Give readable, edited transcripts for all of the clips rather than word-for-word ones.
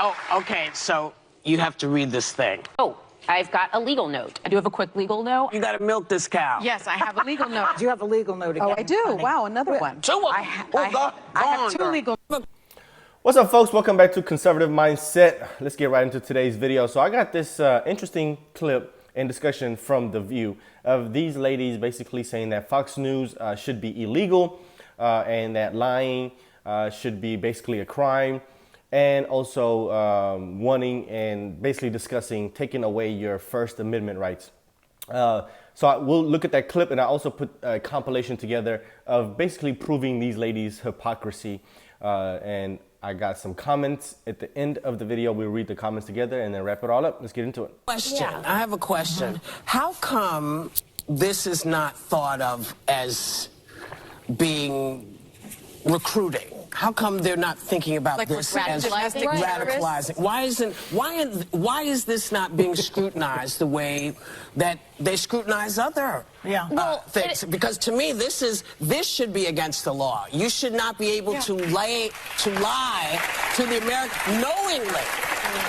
Oh, okay, so you have to read this thing. Oh, I've got a legal note. I do have a quick legal note. You gotta milk this cow. Yes, I have a legal note. Do you have a legal note again? Oh, I do. honey? Wow, another one. Two of them. I have two legal. What's up, folks? Welcome back to Conservative Mindset. Let's get right into today's video. So I got this interesting clip and discussion from The View of these ladies basically saying that Fox News should be illegal and that lying should be basically a crime, and also wanting and basically discussing taking away your First Amendment rights. So we'll look at that clip, and I also put a compilation together of basically proving these ladies' hypocrisy. And I got some comments at the end of the video. We'll read the comments together and then wrap it all up. Let's get into it. Question. I have a question. How come this is not thought of as being recruiting? How come they're not thinking about Like this as radicalizing? Why is this not being scrutinized the way that they scrutinize other things? Because to me, this should be against the law. You should not be able to lie to the American knowingly.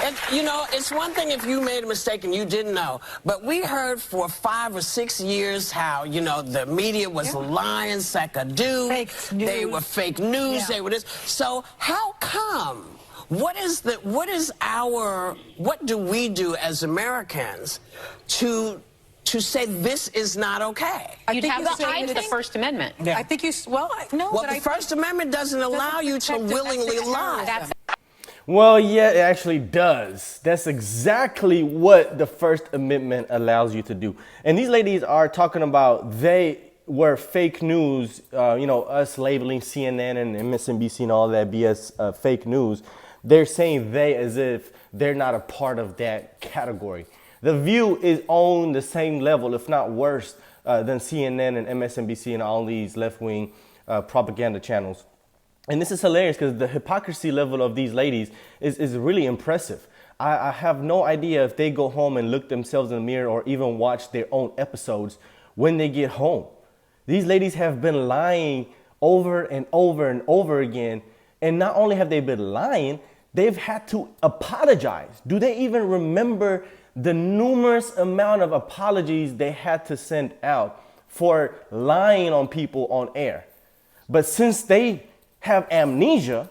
And, you know, it's one thing if you made a mistake and you didn't know, but we heard for 5 or 6 years how, you know, the media was lying, sackadoo, they were fake news, they were this. So how come? What do we do as Americans to say this is not okay? You'd have to tie to the First Amendment. I think you, well, no. Well, the First Amendment doesn't allow you to willingly lie. Well, yeah, it actually does. That's exactly what the First Amendment allows you to do. And these ladies are talking about they were fake news, you know, us labeling CNN and MSNBC and all that BS fake news. They're saying they as if they're not a part of that category. The View is on the same level, if not worse, than CNN and MSNBC and all these left-wing propaganda channels. And this is hilarious because the hypocrisy level of these ladies is really impressive. I have no idea if they go home and look themselves in the mirror or even watch their own episodes when they get home. These ladies have been lying over and over and over again. And not only have they been lying, they've had to apologize. Do they even remember the numerous amount of apologies they had to send out for lying on people on air? But since they have amnesia,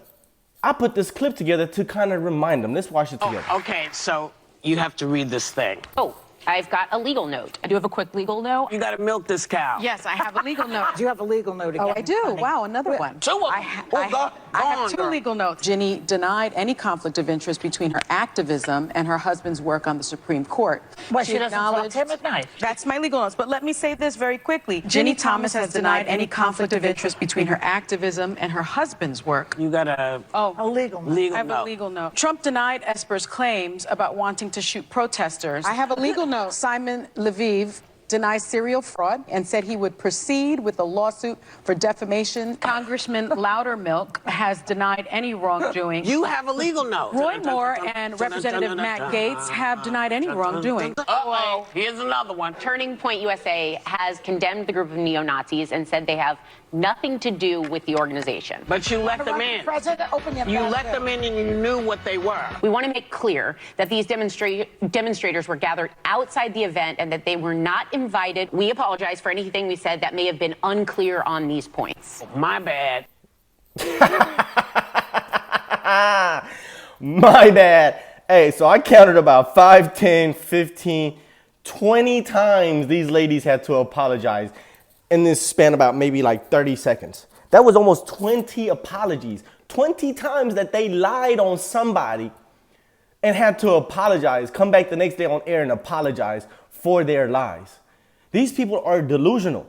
I put this clip together to kind of remind them. Let's watch it together. Oh, okay, so you have to read this thing. Oh, I've got a legal note. I do have a quick legal note. You gotta milk this cow. Yes, I have a legal note. Do you have a legal note again? Oh, I do. honey? Wow, another one. Two of them. I have two legal notes. Ginny denied any conflict of interest between her activism and her husband's work on the Supreme Court. Well, she doesn't talk to him at night. That's my legal notes. But let me say this very quickly. Ginny Thomas has denied any conflict of interest between her activism and her husband's work. You got a legal note. legal I have a legal note. Trump denied Esper's claims about wanting to shoot protesters. I have a legal note. Simon Lviv denies serial fraud and said he would proceed with a lawsuit for defamation. Congressman Loudermilk has denied any wrongdoing. You have a legal note. Roy Moore and Representative Matt Gaetz have denied any wrongdoing. Uh-oh, here's another one. Turning Point USA has condemned the group of neo-Nazis and said they have nothing to do with the organization. But you let them in. President, open your You mouth. let them in and you knew what they were. We want to make clear that these demonstrators were gathered outside the event and that they were not invited. We apologize for anything we said that may have been unclear on these points. My bad. My bad. Hey, so I counted about 5, 10, 15, 20 times these ladies had to apologize in this span about maybe like 30 seconds. That was almost 20 apologies. 20 times that they lied on somebody and had to apologize, come back the next day on air and apologize for their lies. These people are delusional.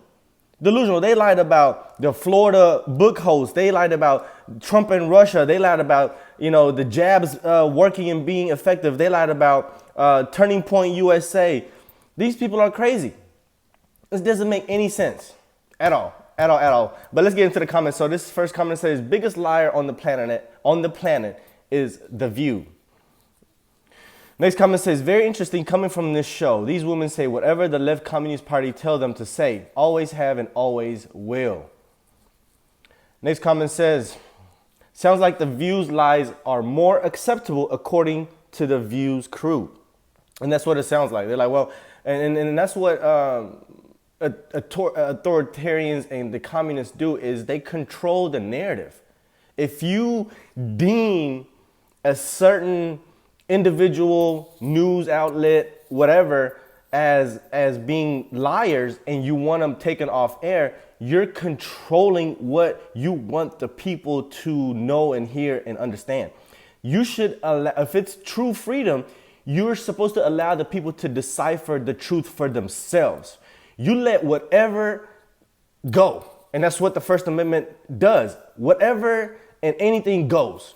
Delusional. They lied about the Florida book host. They lied about Trump and Russia. They lied about, you know, the jabs working and being effective. They lied about Turning Point USA. These people are crazy. This doesn't make any sense at all. But let's get into the comments. So this first comment says, biggest liar on the planet is The View. Next comment says, very interesting coming from this show. These women say whatever the left Communist Party tell them to say, always have and always will. Next comment says, Sounds like the View's lies are more acceptable according to the View's crew. And that's what it sounds like. They're like, well, and that's what authoritarians and the communists do, is they control the narrative. If you deem a certain individual news outlet, whatever, as being liars and you want them taken off air, you're controlling what you want the people to know and hear and understand. You should allow, if it's true freedom, you're supposed to allow the people to decipher the truth for themselves. You let whatever go. And that's what the First Amendment does. Whatever and anything goes.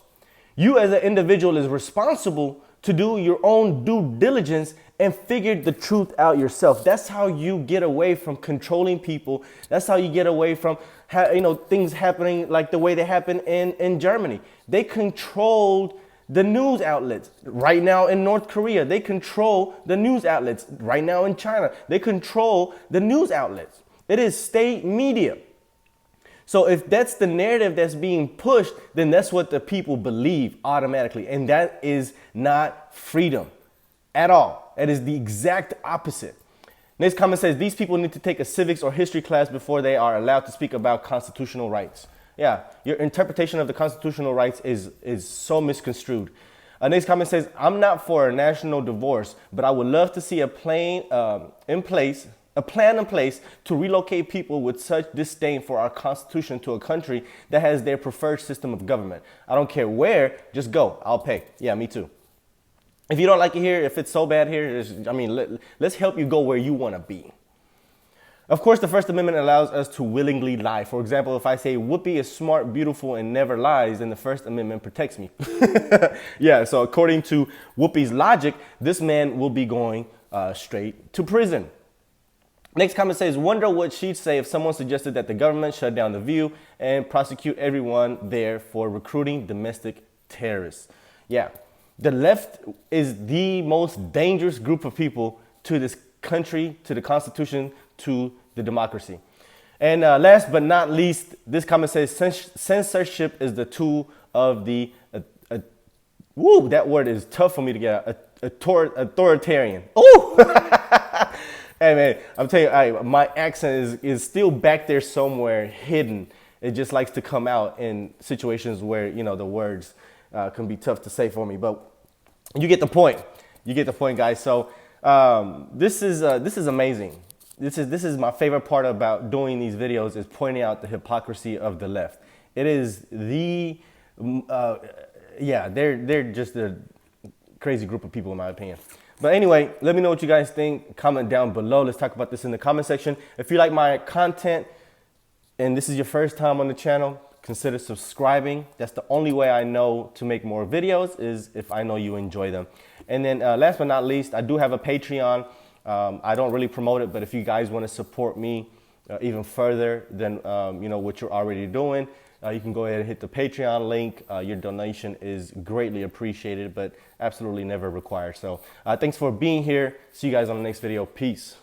You as an individual is responsible to do your own due diligence and figure the truth out yourself. That's how you get away from controlling people. That's how you get away from things happening like the way they happen in Germany. They controlled the news outlets. Right now in North Korea, they control the news outlets. Right now in China, they control the news outlets. It is state media. So if that's the narrative that's being pushed, then that's what the people believe automatically. And that is not freedom at all. That is the exact opposite. Next comment says, these people need to take a civics or history class before they are allowed to speak about constitutional rights. Yeah, your interpretation of the constitutional rights is so misconstrued. Next comment says, I'm not for a national divorce, but I would love to see a plan in place to relocate people with such disdain for our constitution to a country that has their preferred system of government. I don't care where, just go. I'll pay. Yeah, me too. If you don't like it here, if it's so bad here, let's help you go where you want to be. Of course, the First Amendment allows us to willingly lie. For example, if I say Whoopi is smart, beautiful, and never lies, then the First Amendment protects me. Yeah, so according to Whoopi's logic, this man will be going straight to prison. Next comment says, wonder what she'd say if someone suggested that the government shut down The View and prosecute everyone there for recruiting domestic terrorists. Yeah, the left is the most dangerous group of people to this country, to the Constitution, to the democracy. And last but not least, this comment says, censorship is the tool of the, woo, that word is tough for me to get out, authoritarian. Oh! Hey man, I'm telling you, my accent is still back there somewhere hidden. It just likes to come out in situations where, the words can be tough to say for me, but you get the point. You get the point, guys. So this is amazing. This is my favorite part about doing these videos, is pointing out the hypocrisy of the left. It is they're just a crazy group of people in my opinion. But anyway, let me know what you guys think. Comment down below. Let's talk about this in the comment section. If you like my content and this is your first time on the channel, consider subscribing. That's the only way I know to make more videos, is if I know you enjoy them. And then last but not least, I do have a Patreon. I don't really promote it, but if you guys want to support me even further than what you're already doing, you can go ahead and hit the Patreon link. Your donation is greatly appreciated, but absolutely never required. So thanks for being here. See you guys on the next video. Peace.